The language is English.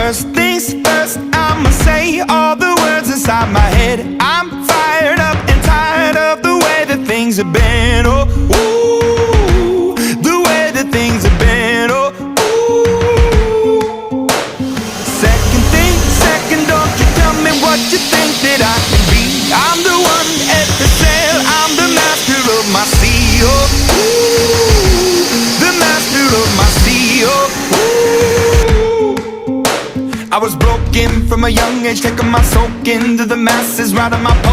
First things first, I'ma say all the words inside my head. I'm fired up and tired of the way that things have been. Oh, ooh, the way that things have been. Oh, ooh. Second thing, second, don't you tell me what you think that I can be. I'm the one at the sail, I'm the master of my sea. Oh, ooh, the master of my sea. Oh, ooh. I was broken from a young age, taking my soak into the masses, writing my poems.